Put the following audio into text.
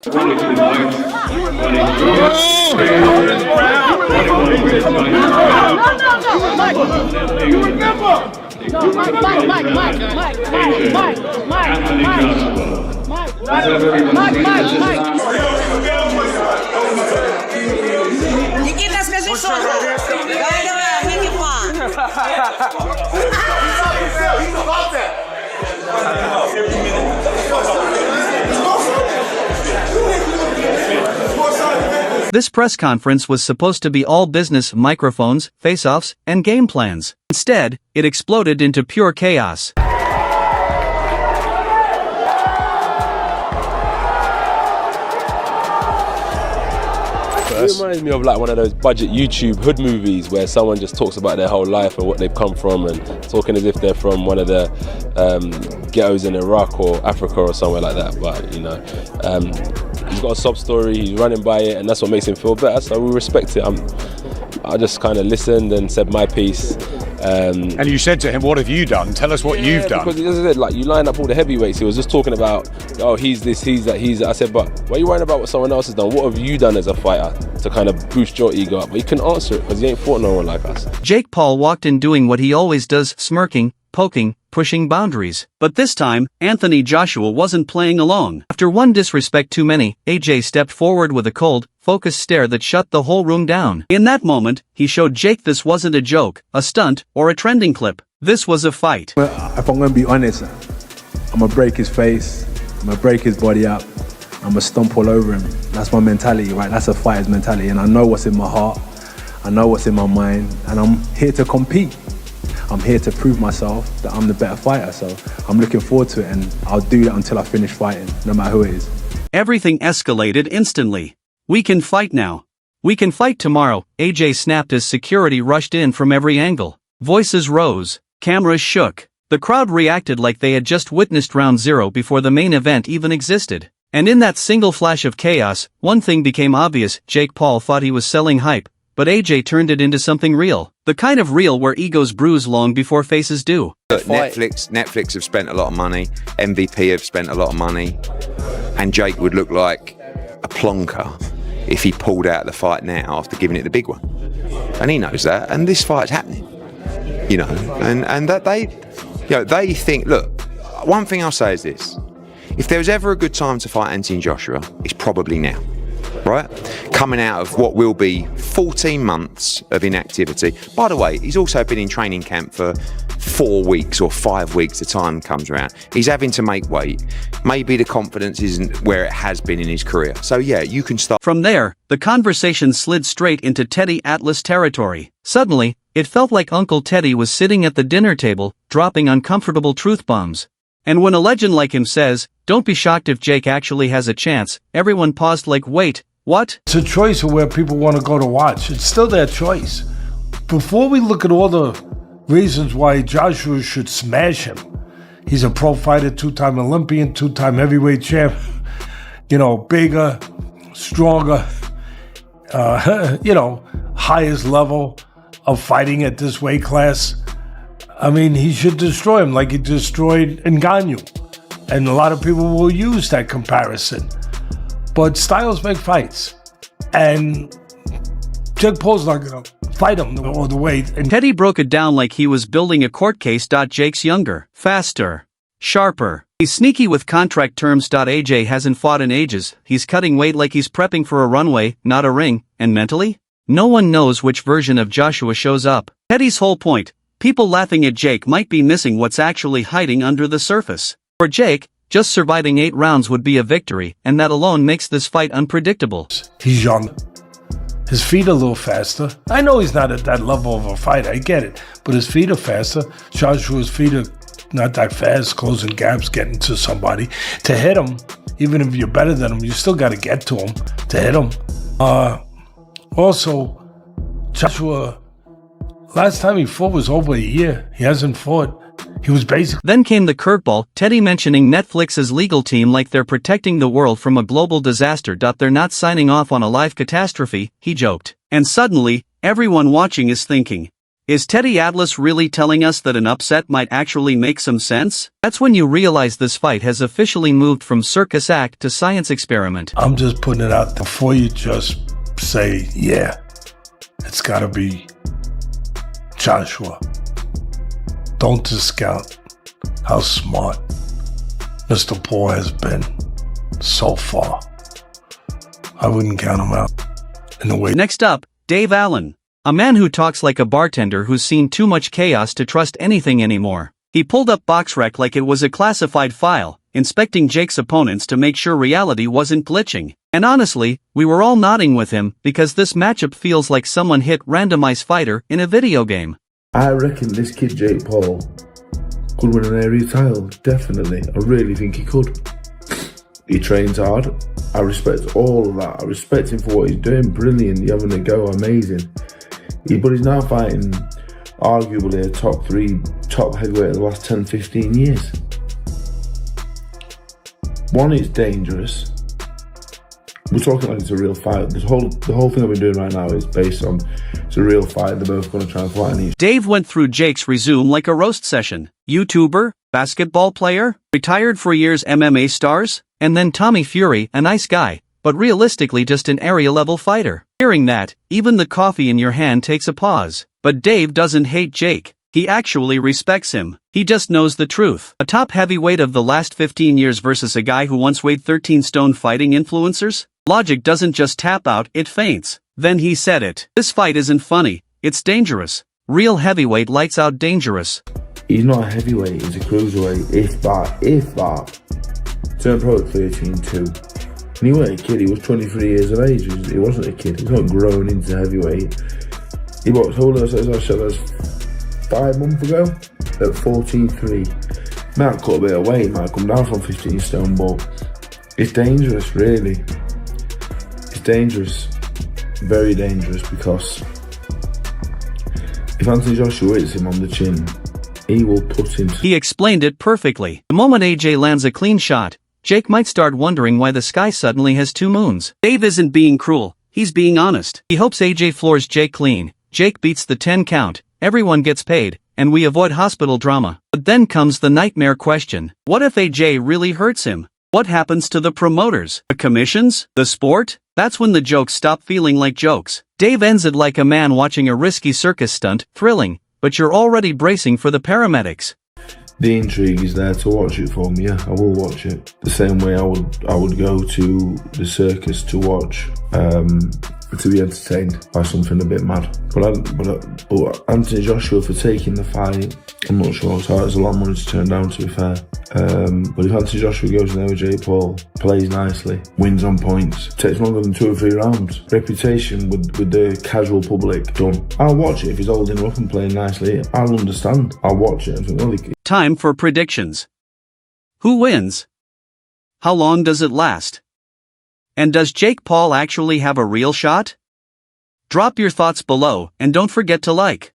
Никита, скажи, что? Давай, давай, make it fun. This press conference was supposed to be all business, microphones, face-offs, and game plans. Instead, it exploded into pure chaos. It reminds me of like one of those budget YouTube hood movies where someone just talks about their whole life and what they've come from and talking as if they're from one of the ghettos in Iraq or Africa or somewhere like that. But you know, he's got a sob story, he's running by it, and that's what makes him feel better, so we respect it. I just kind of listened and said my piece. And you said to him, what have you done? Tell us what you've done. Because as I said, like, you line up all the heavyweights. He was just talking about, oh, he's this, he's that, he's that. I said, but why are you worrying about what someone else has done? What have you done as a fighter to kind of boost your ego up? But he couldn't answer it because he ain't fought no one like us. Jake Paul walked in doing what he always does, smirking, poking, pushing boundaries. But this time, Anthony Joshua wasn't playing along. After one disrespect too many, AJ stepped forward with a cold, focused stare that shut the whole room down. In that moment, he showed Jake this wasn't a joke, a stunt, or a trending clip. This was a fight. Well, if I'm going to be honest, I'm going to break his face, I'm going to break his body up, I'm going to stomp all over him. That's my mentality, right? That's a fighter's mentality, and I know what's in my heart, I know what's in my mind, and I'm here to compete. I'm here to prove myself that I'm the better fighter, so I'm looking forward to it, and I'll do that until I finish fighting, no matter who it is. Everything escalated instantly. We can fight now. We can fight tomorrow, AJ snapped as security rushed in from every angle. Voices rose, cameras shook. The crowd reacted like they had just witnessed round zero before the main event even existed. And in that single flash of chaos, one thing became obvious: Jake Paul thought he was selling hype, but AJ turned it into something real. The kind of real where egos bruise long before faces do. Netflix have spent a lot of money, MVP have spent a lot of money, and Jake would look like a plonker if he pulled out the fight now after giving it the big one. And he knows that, and this fight's happening. You know, and that they think, look, one thing I'll say is this: if there was ever a good time to fight Anthony Joshua, it's probably now. Right? Coming out of what will be 14 months of inactivity. By the way, he's also been in training camp for 4 weeks or 5 weeks, the time comes around. He's having to make weight. Maybe the confidence isn't where it has been in his career. So yeah, you can start. From there, the conversation slid straight into Teddy Atlas territory. Suddenly, it felt like Uncle Teddy was sitting at the dinner table, dropping uncomfortable truth bombs. And when a legend like him says, "Don't be shocked if Jake actually has a chance," everyone paused like, wait, what? It's a choice of where people want to go to watch. It's still their choice. Before we look at all the reasons why Joshua should smash him, he's a pro fighter, two-time Olympian, two-time heavyweight champ, you know, bigger, stronger, you know, highest level of fighting at this weight class. I mean, he should destroy him like he destroyed Ngannou. And a lot of people will use that comparison. But styles make fights. And Jake Paul's not going to fight him all the way. And Teddy broke it down like he was building a court case. Jake's younger, faster, sharper. He's sneaky with contract terms. AJ hasn't fought in ages. He's cutting weight like he's prepping for a runway, not a ring. And mentally? No one knows which version of Joshua shows up. Teddy's whole point: people laughing at Jake might be missing what's actually hiding under the surface. For Jake, just surviving 8 rounds would be a victory, and that alone makes this fight unpredictable. He's young. His feet are a little faster. I know he's not at that level of a fighter, I get it. But his feet are faster. Joshua's feet are not that fast, closing gaps, getting to somebody. To hit him, even if you're better than him, you still got to get to him to hit him. Also, Joshua, last time he fought was over a year. He hasn't fought. He was basically... Then came the curveball, Teddy mentioning Netflix's legal team like they're protecting the world from a global disaster. They're not signing off on a live catastrophe, he joked. And suddenly, everyone watching is thinking, Is Teddy Atlas really telling us that an upset might actually make some sense? That's when you realize this fight has officially moved from circus act to science experiment. I'm just putting it out before you just say, yeah, it's gotta be Joshua. Don't discount how smart Mr. Paul has been so far. I wouldn't count him out in the way. Next up, Dave Allen. A man who talks like a bartender who's seen too much chaos to trust anything anymore. He pulled up BoxRec like it was a classified file, inspecting Jake's opponents to make sure reality wasn't glitching. And honestly, we were all nodding with him because this matchup feels like someone hit randomize fighter in a video game. I reckon this kid Jake Paul could win an area title, definitely. I really think he could. He trains hard. I respect all of that. I respect him for what he's doing. Brilliant. You're having a go. Amazing. But he's now fighting arguably a top heavyweight of the last 10, 15 years. One, it's dangerous. We're talking like it's a real fight. The whole thing I've been doing right now is based on it's a real fight. They're both going to try and fight on each. Dave went through Jake's resume like a roast session. YouTuber, basketball player, retired for years MMA stars, and then Tommy Fury, a nice guy, but realistically just an area-level fighter. Hearing that, even the coffee in your hand takes a pause. But Dave doesn't hate Jake. He actually respects him. He just knows the truth. A top heavyweight of the last 15 years versus a guy who once weighed 13 stone fighting influencers? Logic doesn't just tap out, it faints. Then he said it. This fight isn't funny, it's dangerous. Real heavyweight lights out dangerous. He's not a heavyweight, he's a cruiserweight, if that. Turned pro at 13-2. And he wasn't a kid, he was 23 years of age. He wasn't a kid, he's not grown into heavyweight. He boxed hold us, as I said, 5 months ago at 14-3. Might cut a bit of weight, might come down from 15 stone, but it's dangerous, really. It's dangerous, very dangerous, because if Anthony Joshua hits him on the chin, he will put him. He explained it perfectly. The moment AJ lands a clean shot, Jake might start wondering why the sky suddenly has 2 moons. Dave isn't being cruel, he's being honest. He hopes AJ floors Jake clean, Jake beats the 10 count, everyone gets paid, and we avoid hospital drama. But then comes the nightmare question. What if AJ really hurts him? What happens to the promoters? The commissions? The sport? That's when the jokes stop feeling like jokes. Dave ends it like a man watching a risky circus stunt, thrilling, but you're already bracing for the paramedics. The intrigue is there to watch it for me, yeah, I will watch it. The same way I would go to the circus to watch, to be entertained by something a bit mad. But Anthony Joshua for taking the fight, I'm not sure, so it's a lot of money to turn down, to be fair. But if Anthony Joshua goes in there with Jake Paul, plays nicely, wins on points, takes longer than 2 or 3 rounds, reputation with the casual public, done. I'll watch it. If he's holding up and playing nicely, I'll understand. I'll watch it and think, well, Time for predictions. Who wins? How long does it last? And does Jake Paul actually have a real shot? Drop your thoughts below and don't forget to like.